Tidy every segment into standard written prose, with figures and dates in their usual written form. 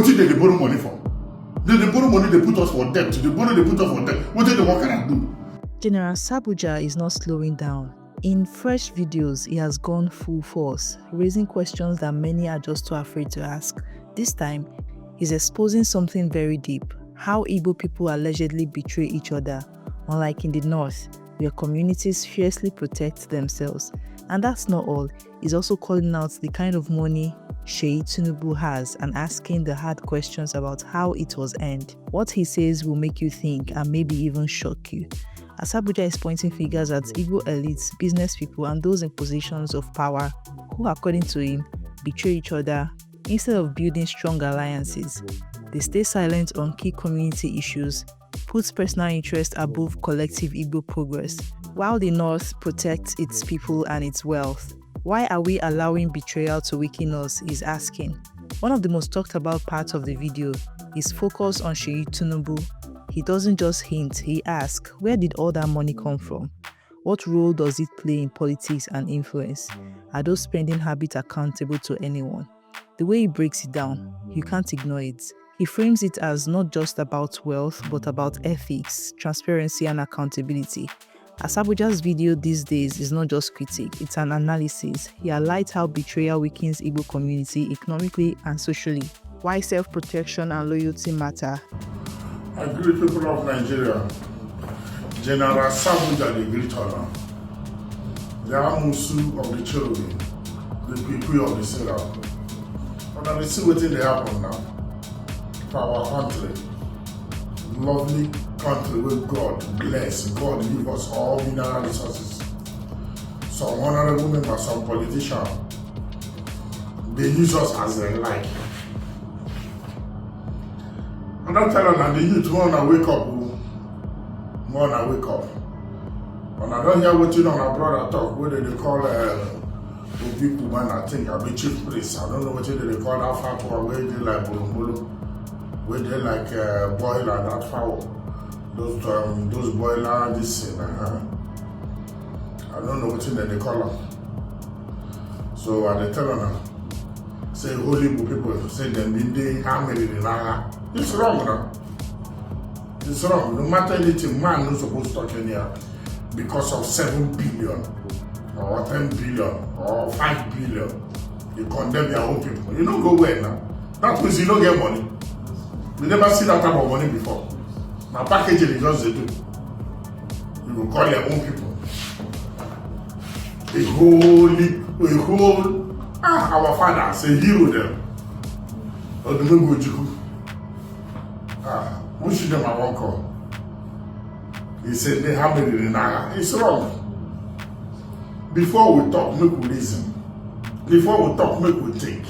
What did they borrow money for? They borrow money, they put us for debt. They borrow, they put us for debt. What did they work and do? General Asabuja is not slowing down. In fresh videos, he has gone full force, raising questions that many are just too afraid to ask. This time, he's exposing something very deep: how Igbo people allegedly betray each other, unlike in the north, where communities fiercely protect themselves. And that's not all. He's also calling out the kind of money Seyi Tinubu has and asking the hard questions about how it was earned. What he says will make you think and maybe even shock you. Asabuja is pointing fingers at Igbo elites, business people, and those in positions of power who, according to him, betray each other instead of building strong alliances. They stay silent on key community issues, puts personal interest above collective Igbo progress, while the North protects its people and its wealth. Why are we allowing betrayal to weaken us? He's asking. One of the most talked about parts of the video is focused on Seyi Tinubu. He doesn't just hint, he asks, where did all that money come from? What role does it play in politics and influence? Are those spending habits accountable to anyone? The way he breaks it down, you can't ignore it. He frames it as not just about wealth, but about ethics, transparency, and accountability. Asabuja's video these days is not just critique, it's an analysis. He highlights how betrayal weakens Igbo community economically and socially, why self-protection and loyalty matter. I greet people of Nigeria. General Asabuja, the great honor. The Amusu of the cherubim, the Kwikwi of the Seraph. And I see what they happen now. For our country, lovely country with God bless, God give us all mineral resources. Some honorable members, some politicians, they use us as they like. And I tell them, the youth wanna wake up, wanna wake up. And I don't hear what you know, my brother talk, what they call people, man, I think I'll be chief priest. I don't know what they call that fatwa, where they like Bolo, where they like boiler, that fowl. Those boiler, this thing, I don't know what they call them. So I tell them, say holy people, say them in the family in Naija. It's wrong now. It's wrong. No matter anything, man not supposed to talk in here because of 7 billion or 10 billion or 5 billion. You condemn your own people. You don't go where now. That means you don't get money. You never see that type of money before. Now packaging is just they do. You will call your own people. Our father, say hero them. Or the Mungo Juku. Who should them I won't call? He said they have it in Naija. It's wrong. Before we talk, make we reason. Before we talk, make we think.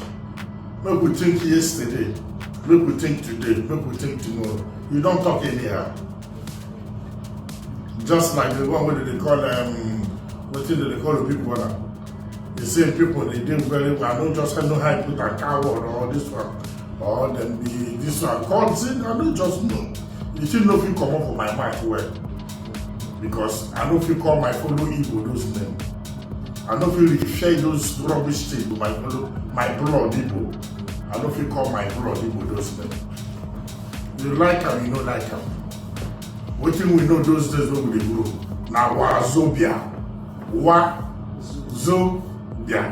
Make we think yesterday. Make we think today. Make we think tomorrow. You don't talk anyhow. Just like the one where they call what do they call the people now? The same people they did very well. I don't just know how to put a coward or this one. Or then this one called sin, I don't just know. You still know if you come up with my mind well. Because I don't feel call my fellow Igbo those names. I don't feel share those rubbish things with my blood Igbo. I don't feel call my blood Igbo those names. You like them, you don't like them. What thing we know those days when we grow. Now Wazobia. Wazobia.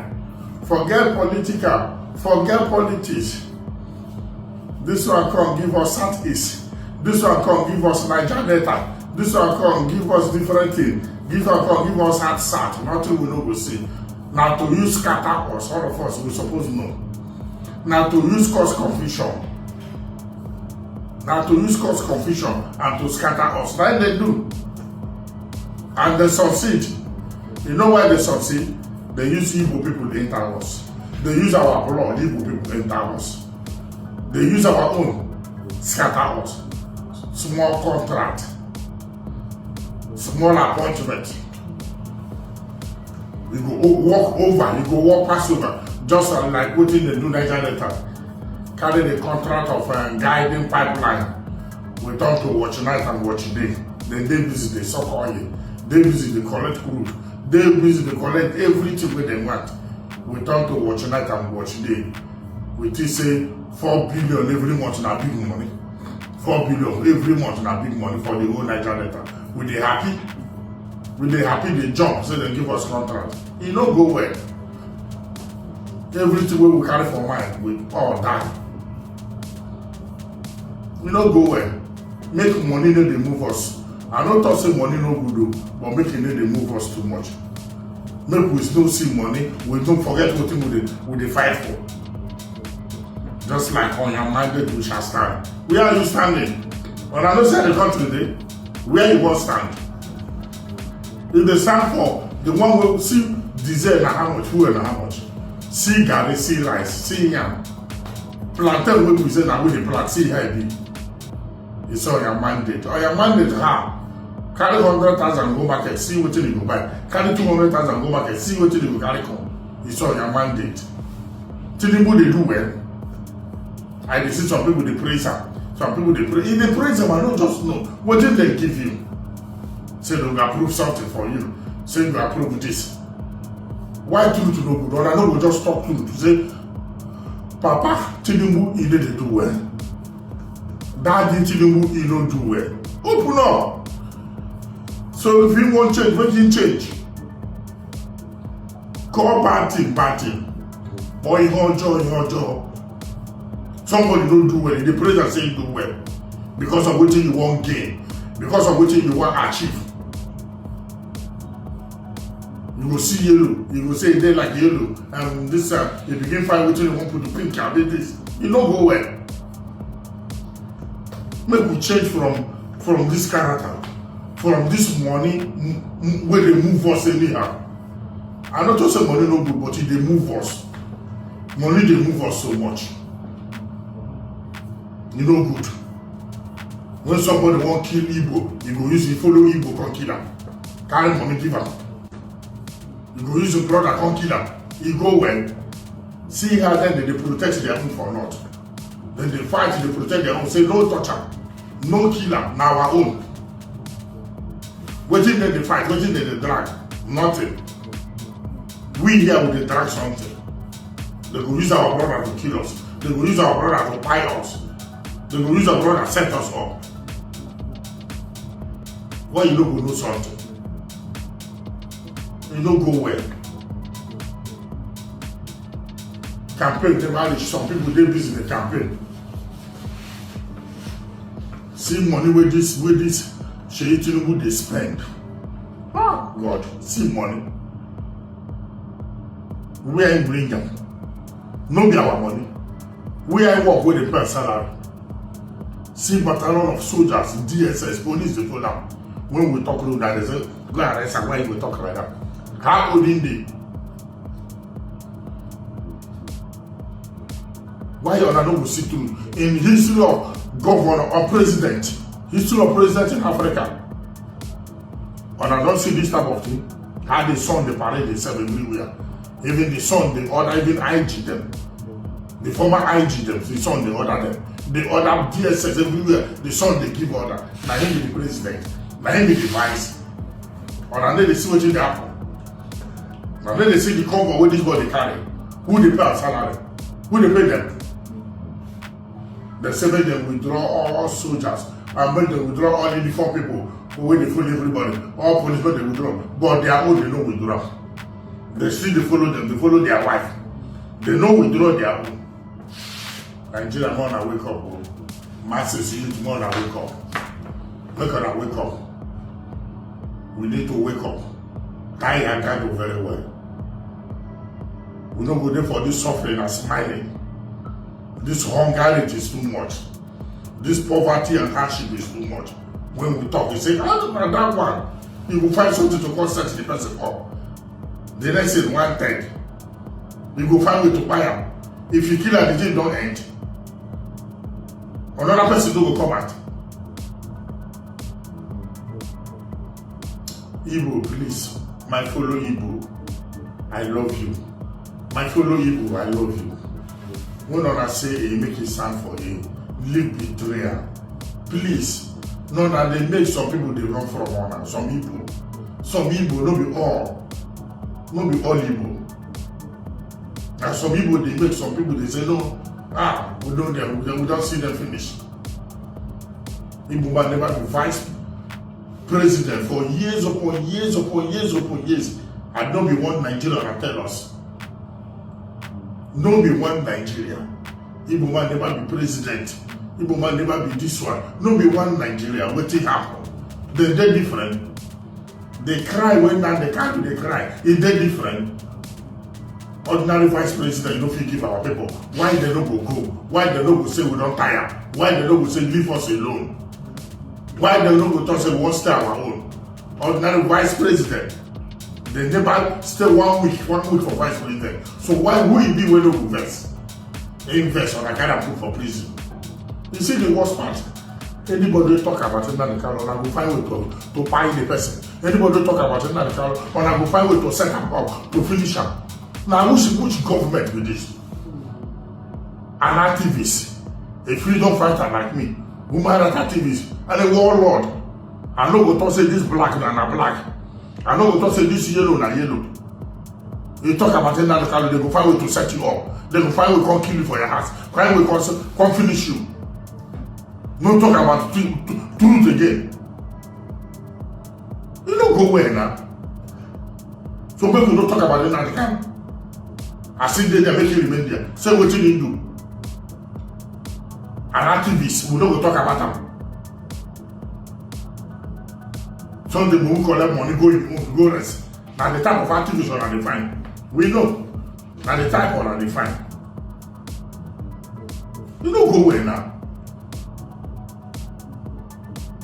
Forget political, forget politics. This one come give us Southeast. This one come give us Niger Delta. This one come give us different things. This one come give us South. Nothing we know we see. Now to use scatter us, all of us we supposed to know. Now to use cause confusion. Now to use cause confusion and to scatter us. Like they do. And they succeed. You know why they succeed? They use Igbo people to enter us. They use our blood, Igbo people to enter us. They use our own, scatter us. Small contract, small appointment. You go walk over, you go walk past over. Just like what in the do Niger Delta. Carry the contract of guiding pipeline. We turn to watch night and watch day. Then they busy, they suck oil. They busy, they collect crude. They busy, they collect everything where they want. We turn to watch night and watch day. we think say 4 billion every month na big money. 4 billion every month na big money for the whole Niger Delta. We dey happy. We dey happy they jump so they give us contract. E no go well. Everything wey we carry for mind, we all die. E no go well. Make money no dey move us. I no talk say money no good o, but make e no dey move us too much. Make we still see money, we don't forget wetin we dey fight for. Just like on your mandate we shall stand. Where are you standing? When I know say the country dey, where you wan stand? If they stand for the one wey see diesel na how much, fuel na how much, see garri, see rice, see yam, plantain wey we say na we dey plant, see how e be. It's on your mandate. On your mandate, how? Carry 100,000 go market, see wetin you go buy. Carry 200,000 go market, see wetin you go carry come. It's on your mandate. Tinubu dey do well. I dey see some people dey praise am. Some people dey praise. If they praise him, I don't just know. What did they give him? Say they will approve something for you. Say you approve this. Why truth no good? Or I know we just talk truth to say, Papa Tinubu, he didn't do well. Daddy Tinubu, he don't do well. Open up. So if you want change, make him change. Call bad thing. Or he job. Somebody don't do well. The president say you do well. Because of what you want gain. Because of what you want achieve. You will see yellow. You will say they like yellow. And this you begin fight with you want to put the pink and this. You don't go well. Make we change from this character. From this money where they move us anyhow. I not just say money no good, but they move us. Money they move us so much. You know good. When somebody want kill Igbo, you go use the follow Igbo come kill him. Carry money give him. You go use your brother come kill him. He go well. See how then they protect their own for not. Then they fight, they protect their own. Say no touch him, no kill him, now our own. Waiting then they fight, waiting then they drag. Nothing. We here will they drag something. They go use our brother to kill us. They go use our brother to buy us. They go use our brother to set us up. Why you don't go know something? You don't go well. Campaign, they manage. Some people they busy in the campaign. See money where this Seyi Tinubu they spend. Ah, God, see money. Where I bring them? No be our money. Where I work with the pay salary. See battalion of soldiers, DSS, police, they follow. When we talk about that, they say, go arrest and why we talk like that. How old in they? Why you not go see to in history of governor or president, history of president in Africa? And I don't see this type of thing. How the son they parade themselves everywhere. Even the son they order, even IG them. The former IG them, the son they order them. They order DSS everywhere. The son they give order. Now him be the president. Now him be the vice. And then they see what they happen. And then they see the cover where this body carry. Who they pay salary? Who they pay them? They say make them withdraw all soldiers and make them withdraw all uniform people where they follow everybody. All policemen they withdraw. But their own they don't withdraw. They still they follow them, they follow their wife. They don't withdraw their own. Nigeria more than wake up. Masses youth more than wake up. Make her wake up. We need to wake up. Die and die very well. We don't go there for this suffering and smiling. This hunger is too much. This poverty and hardship is too much. When we talk, we say, oh, look at that one. You will find something to consent the person up. The next is 1/3. You go find way to buy them. If you kill her, the thing don't end. Another person will come out. Igbo, please. My fellow Igbo, I love you. My fellow Igbo, I love you. When I say he make it stand for him, leave betrayal. Please. No, that they make some people they run from honor. Some Igbo, no be all. No be all Igbo. And some people they make some people they say no. We know them, we don't see them finish. Igbo man never be vice president for years upon years upon years upon years. And no be one Nigeria and tell us. No be one Nigeria. Igbo man never be president. Igbo man never be this one. No be one Nigeria. Wetin happen? They different. They cry when now they can't do they cry. Is they different? Ordinary vice president, you don't fit give our people. Why they don't go? Why they don't go say we don't tire? Why they don't go say leave us alone? Why they don't go talk say we won't stay our own? Ordinary vice president. They never stay 1 week for vice president. So why would it be when they invest? Invest on a kind of put for prison. You see the worst part? Anybody talk about it now, I go find way to buy the person. Anybody talk about it now, I go find way to set him up, to finish him. Now which government with this? An activist, a freedom fighter like me, woman rights activist, and a warlord. I know go talk say this black na black. I know go talk say this yellow na yellow. You talk about it now, they go find way to set you up. They go find way to come kill you for your house. Find way to come finish you. No talk about truth again. You don't go where now. So people don't talk about it now, they can. I see they make you remain there. Say what you do. An activist, we don't go talk about them. Some people who collect money, go rest. Now the type of activists are they find. We know. Now the type of they find. You don't go where now.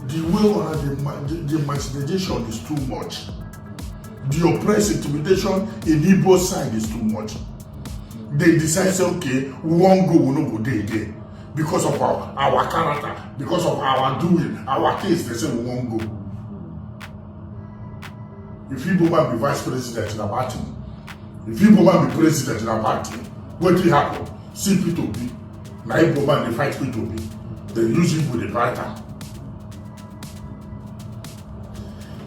The way the marginalization is too much. The oppressed intimidation in Igbo side is too much. They decide, say, okay, we won't go, we don't go there again. Because of our character, because of our doing, our case, they say we won't go. If Igbo man be vice president in a party, if Igbo man be president in a party, what will happen? See P2B. Now Igbo man, they fight P2B. They use Igbo, they fight her.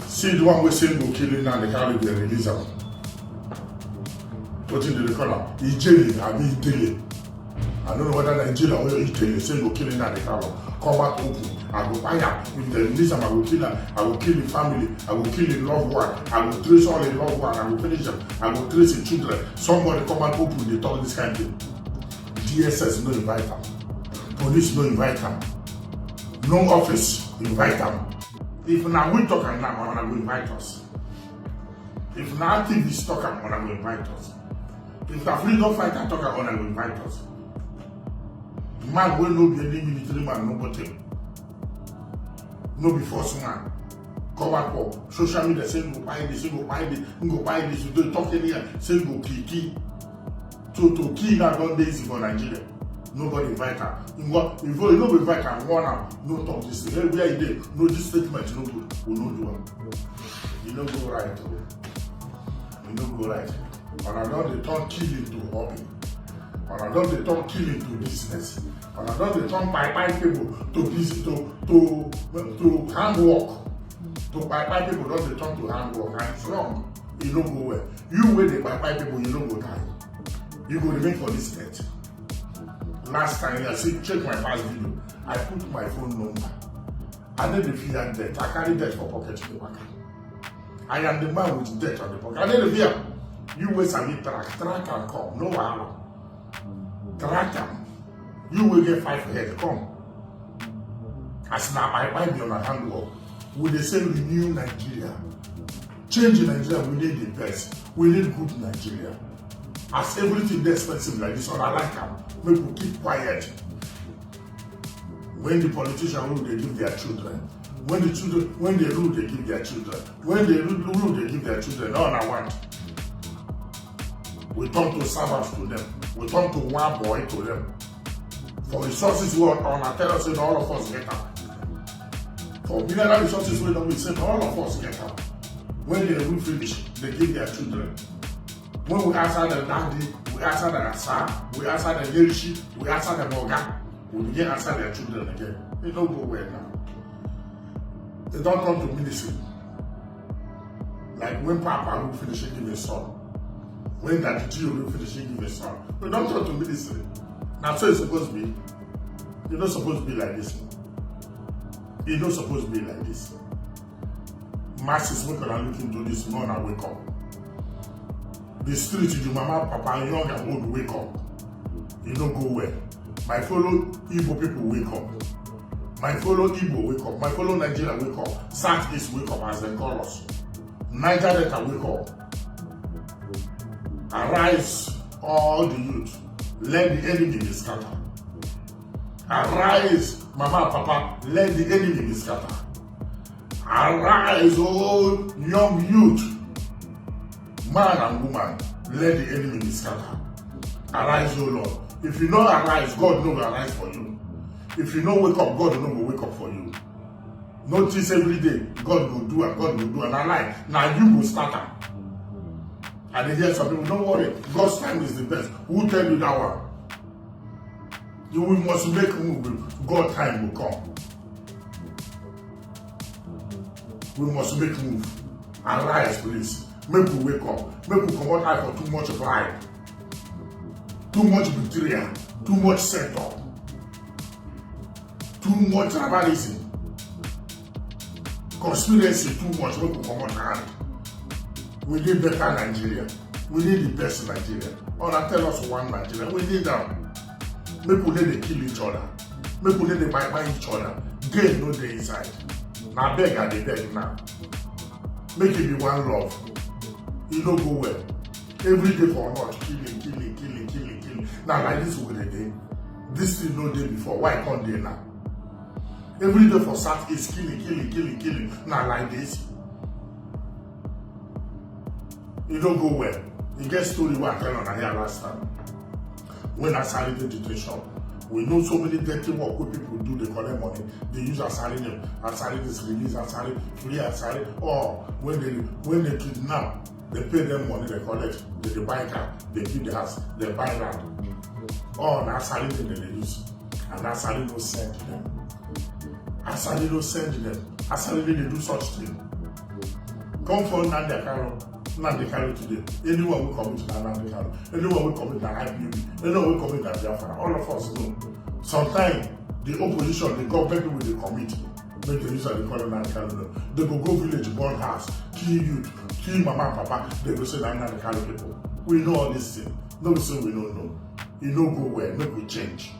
See the one we say go killing now, they carry the release them. What in the color? Ijele, I mean Ijele. I don't know whether Nigeria or Italy say go killing now, they carry. Come back open. I go buy her. If they release them, I will kill her. I will kill the family. I will kill the loved one. I will trace all the loved one. I will finish them. I will trace the children. Somebody come and open, they talk this kind of thing. DSS no invite them. Police no invite them. No office invite them. If now we talk and now, I will invite us. If now activists talk and I will invite us. If the freedom fighter talk and I will invite us. Man will not be any military man, nobody. No be force man. Come out for social media, say go buy this, go buy this, go buy this. You don't talk anywhere, say go key. To key now don't easy for Nigeria. Nobody invite her. If you don't invite her, one hour, no talk this thing. Every day, no this statement, no good. We no do it. You don't go right. You don't go right. And I don't they turn killing to hobby. And I don't they turn killing to business. And I don't they turn buy people to business to handwork. To buy people don't they turn to handwork. And it's wrong. You don't go well. You where they buy people, you don't go die. You go remain for this net. Last time I said check my past video. I put my phone number. I didn't fear debt. I carry debt for pocket in the back. I am the man with debt on the pocket. I didn't fear. You wait and me track and come. No wahala. Track them. You will get 5 head. Come. As now I buy me on a handwork. Will they say renew Nigeria? Change in Nigeria, we need the best. We need good Nigeria. As everything is expensive like this, I like them. Make people keep quiet. When the politicians rule, they give their children. When they rule, they give their children. When they rule, they give their children. All I want. We turn to servants to them. We turn to one boy to them. For resources we on our tell us all of us get up. For mineral resources we don't say all of us get up. When they rule finish, they give their children. When we answer the daddy, we answer the son, we answer the leadership, we answer the Morgan, we begin to answer their children again. They don't go well now. They don't come to ministry. Like when Papa will finish give a son. When that G will finish give a son. We don't come to ministry. Now, so it's supposed to be. It's not supposed to be like this. It's not supposed to be like this. Masses make are looking to this man and wake up. The street, the mama, papa, young and old wake up. You don't go well. My fellow Igbo people wake up. My fellow Igbo wake up. My fellow Nigeria wake up. Southeast wake up as they call us. Niger Delta wake up. Arise, all the youth. Let the enemy be scattered. Arise, mama, papa. Let the enemy be scattered. Arise, all young youth. Man and woman. Let the enemy be scattered. Arise, O Lord. If you don't arise, God will arise for you. If you don't wake up, God will wake up for you. Notice every day, God will do and God will do. And I like, now you will start up. And they hear some people, don't worry, God's time is the best. Who tell you that one? You must make a move. God's time will come. We must make a move. Arise, please. Make we wake up. Make we come out for too much pride. Too much betrayal, too much setup, too much tribalism, conspiracy, too much. We can come on hand. We need better Nigeria. We need the best Nigeria. Or tell us one Nigeria. We need them. Make we need to kill each other. Make we need to buy each other. Gain no day inside. Now beg and they beg now. Make it be one love. You don't go well. Every day for not killing. Now like this with a day. This thing no day before. Why can't they now? Every day for Southeast killing. Now like this. You don't go well. You get story what I tell on here last time. When I started the detention, we know so many dirty work what people do, they collect money, they use Asari name, Asari this release, Asari free Asari, or when they kidnap, they pay them money, they collect, they buy car, they keep the house, they buy land. Or now Asari thing they use. And Asari no send them. Asari no send them. Asari they do such thing. Come for Nande Karo today. Anyone will commit to Nande Karo. Anyone will commit to IPB. Anyone will commit to Biafra. All of us know. Sometimes the opposition, the government will they commit. Make the use of the color Nande Karo. They go village, burn house, kill youth, kill mama and papa. They go say Nande Karo people. We know all this thing. No, so we don't know. You know go where. Make we change.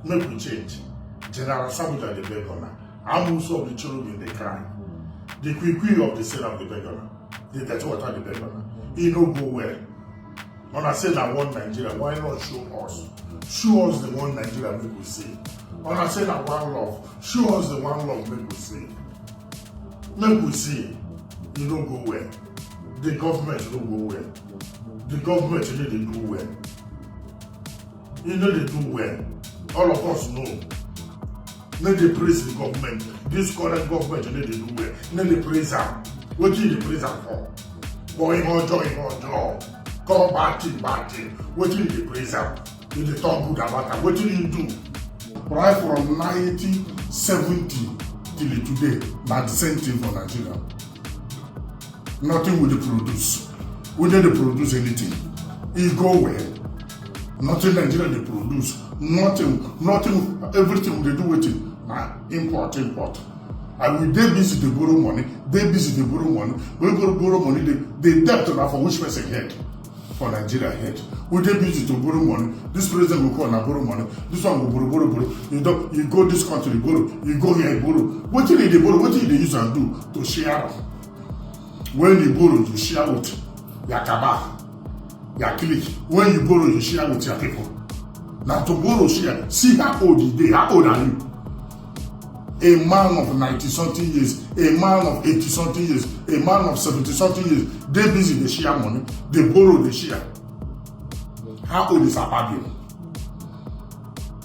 Make we change. General Asabuja the beggar. I'm also of the children they cry. The quick of the sin of the beggar. The dirty water the beggar. He no go well. When I say that one Nigeria, why not show us? Show us the one Nigeria make we see. When I say that one love, show us the one love make we see. Make we see. You don't go well. The government don't go well. The government need to do well. You know they do well. All of us know. Need they praise the government. This current government need to do well. Need they praise them. What do you praise them for? Going on job. Come bad thing. What do you praise them? You they talk good about them. What do you do? Right from 1970 till today, not the same thing for Nigeria. Nothing will they produce. We didn't produce anything. It go well. Nothing Nigeria they produce. Nothing. Everything they do with it. Import. And we they busy to borrow money. We borrow money. They debt for which person head? For Nigeria head. We they busy to borrow money. This president will call and borrow money. This one will borrow. You go this country borrow. You go here borrow. What did they borrow? What did they use and do to share? When you borrow, you share with your kaba, your clique. When you borrow, you share with your people. Now to borrow, share. See how old is they? How old are you? A man of 90-something years, a man of 80-something years, a man of 70-something years, they busy, they share money, they borrow, they share. How old is Ababio?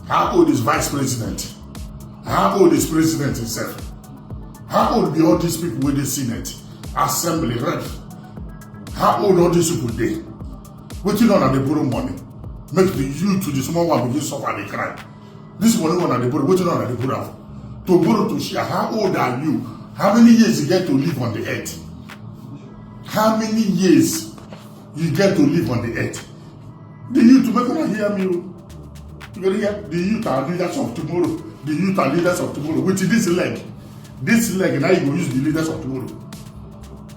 How old is Vice President? How old is President himself? How old be all these people with the Senate, Assembly, Rep? How old all these people they? What you know that they borrow money? Make the youth to the small one begin suffer the crime. This money one that they borrow, what you know that they borrow? To borrow to share. How old are you? How many years you get to live on the earth? How many years you get to live on the earth? The youth, make them hear me. You gonna hear the youth are leaders of tomorrow. The youth are leaders of tomorrow. With this leg now you go use the leaders of tomorrow.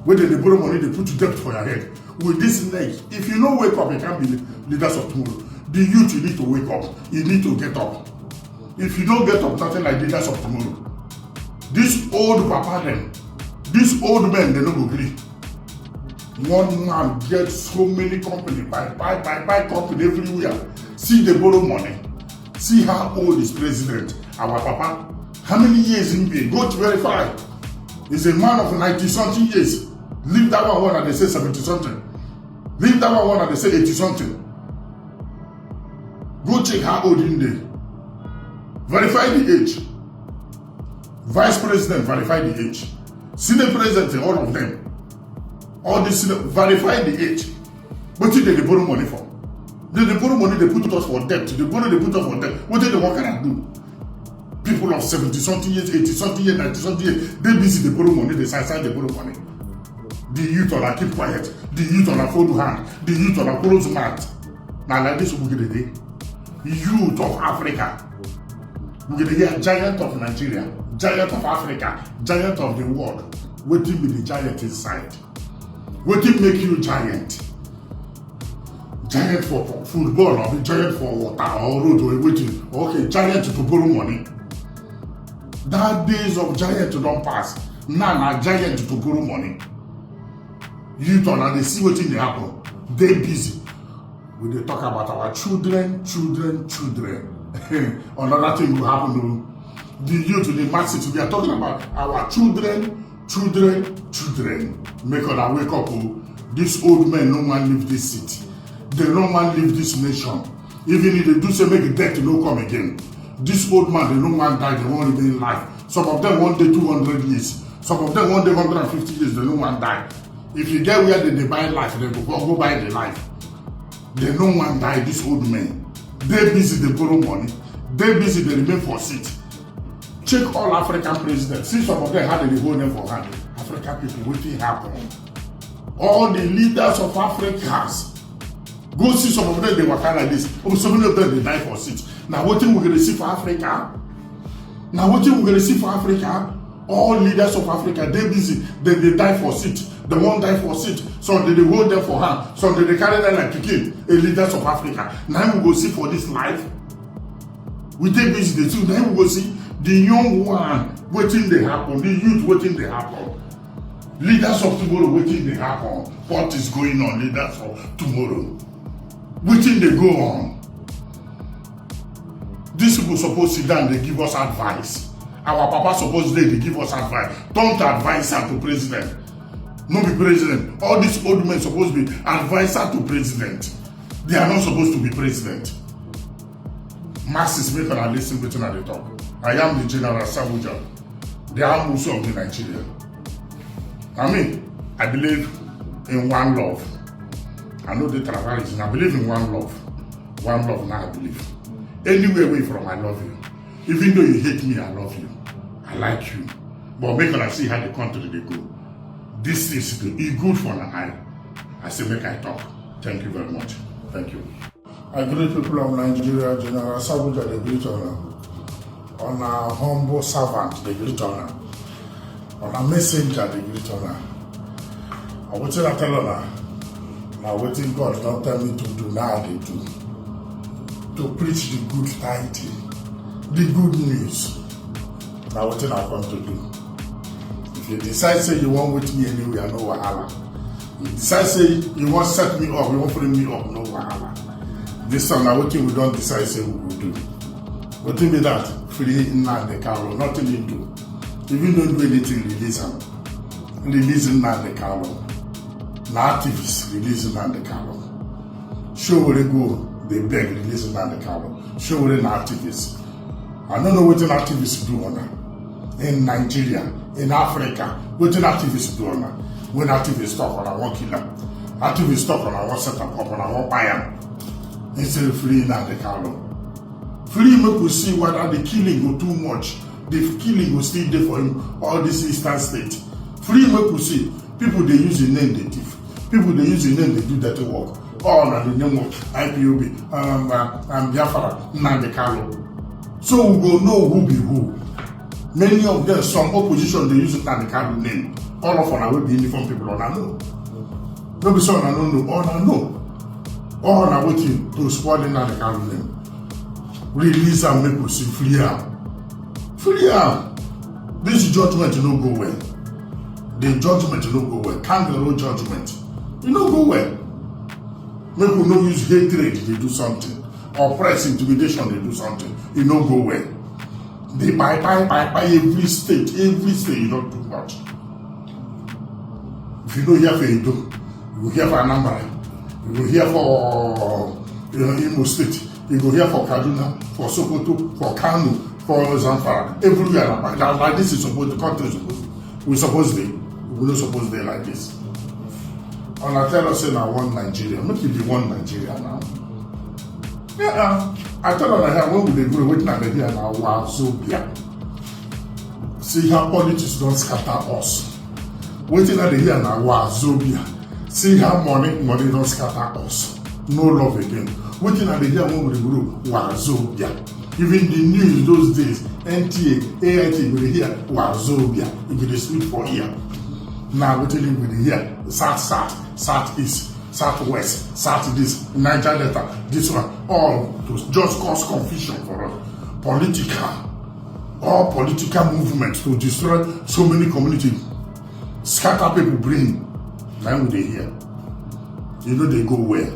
When they borrow money, they put debt for your head. With this leg, if you don't wake up, you can't be leaders of tomorrow. The youth, you need to wake up. You need to get up. If you don't get up, nothing like leaders of tomorrow. This old papa them, these old men, they don't agree. One man gets so many company, buy company everywhere. See they borrow money. See how old is president, our papa. How many years in be? Go to verify. He's a man of 90-something years. Leave that one and they say 70-something. Leave that one and they say 80-something. Go check how old in there. Verify the age. Vice President, verify the age. Senate President, all of them. All the Senate, verify the age. What did they borrow money for? They borrow money, they put us for debt. They borrow, they put us for debt. What did they work and do? People of 70-something years, 80-something years, 90-something years, they busy, they borrow money, they sign, they borrow money. The youth on keep quiet. The youth on fold hand. The youth on close mouth. Now like this, we get a day. Youth of Africa. We get a hear giant of Nigeria, giant of Africa, giant of the world. Waiting with the giant inside. Waiting make you giant. Giant for football or be giant for water or road or waiting. Okay, giant to borrow money. That days of giant don't pass. Now giant to borrow money. You turn and they see what in the happen. They busy. We they talk about our children. Another thing will happen. The youth, the masses, we are talking about our children. Make us wake up. These old men no man leave this city. They no man leave this nation. Even if they do say make death no come again. This old man, they no man die, they won't remain alive. Some of them one day 200 years. Some of them one day 150 years, they no man die. If you get where they buy life, they go buy the life. They no one die, these old men. They busy, they borrow money. They busy, they remain for seat. Check all African presidents. See some of them, how they hold them for hand. African people, what will happen? All the leaders of Africans. Go see some of them, they were kind of like this. Oh, some of them, they die for seat. Now, what thing we're going to see for Africa? All leaders of Africa, they busy, then they die for seat. The one die for seat, so they hold them for hand, so they carry them like pikin, a leaders of Africa. Now we go see for this life. We take busy the two, now we go see the young one waiting they happen, the youth waiting they happen. Leaders of tomorrow waiting they happen. What is going on, leaders of tomorrow? Waiting they go on. These people supposed to sit down, they give us advice. Our papa supposed they give us advice. Don't advise her to president. No be president. All these old men supposed to be advisor to president. They are not supposed to be president. Masses make and listen between at the top. I am the Gabriel Asabuja. They are Musa of the Nigeria. I believe in one love. I know the tradition. I believe in one love. One love now I believe. Anywhere away from I love you. Even though you hate me, I love you. I like you. But make us see how the country they go. This is good for an eye. I say make I talk. Thank you very much. Thank you. I greet people of Nigeria, Gabriel Asabuja, the great honor. On a humble servant, the great honor. On a messenger, the great honor. I want to tell honor. Now waiting God don't tell me to do, now they do. To preach the good tidings, the good news. Now what I come to do. If you decide say you want with me anyway, no wahala. You decide say you want set me up, you want bring me up, no wahala. This time now what we don't decide say we will do. What be that? Free Nnamdi Kanu, nothing you do. Even don't do anything, release him. Release Nnamdi Kanu. Now activists release Nnamdi Kanu. Show where they go, they beg release Nnamdi Kanu. Show where they activists. I don't know what an activists do on that. In Nigeria, in Africa, what an activists do on that. When activists talk on a one killer, activists talk on a one set up on a one buyer. Instead of free Nnamdi Kanu. Free make we see whether the killing go too much. The killing will still there for him, all this eastern state. Free make we see. People they use the name they thief. People they use the name they do dirty work. all na the name of IPOB, and Biafra, Nnamdi Kanu. So we go know who be who. Many of them, some opposition, they use Nnamdi Kanu name. All of them will be uniform people on know. No be so on know, all I know. All are waiting to spoil Nnamdi Kanu name. Release and make us see free am. Free am. This judgment no go well. The judgment no go well. Kangaroo judgment. It no go well. Make we no use hatred, they do something. Oppress, intimidation, they do something. It no go well. They buy every state, you don't do much. If you don't hear for Edo, you go hear for Anambra, you go hear for Imo State, you go hear for Kaduna, for Sokoto, for Kano, for Zamfara, everywhere. Like this is supposed, the country is supposed to be. We supposed to be. We not supposed to be like this. And I tell us, say, now one Nigeria. Make it be one Nigeria now. Yeah, I tell her when we go waiting at the here now, Wazobia. See how politics don't scatter us. Waiting at the here now, Wazobia. See how money don't scatter us. No love again. Waiting at the here when we go, Wazobia. Even the news those days, NTA, AIT, we hear Wazobia. If it is sweet for here. Now we're telling you here, South East, Southwest, South this, Niger Delta, this one, all to just cause confusion for us. All political movements to destroy so many communities, scatter people brain. Now they hear. You know they go where?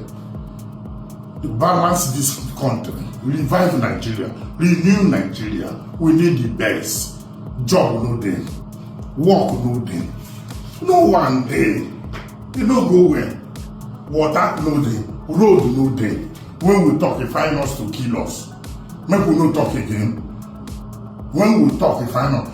To balance this country, revive Nigeria, renew Nigeria. We need the best. Job no day, work no day. No one day. You don't go where. Water no day. Road no day. When we talk, they find us to kill us. Make we no talk again. When we talk, they find us.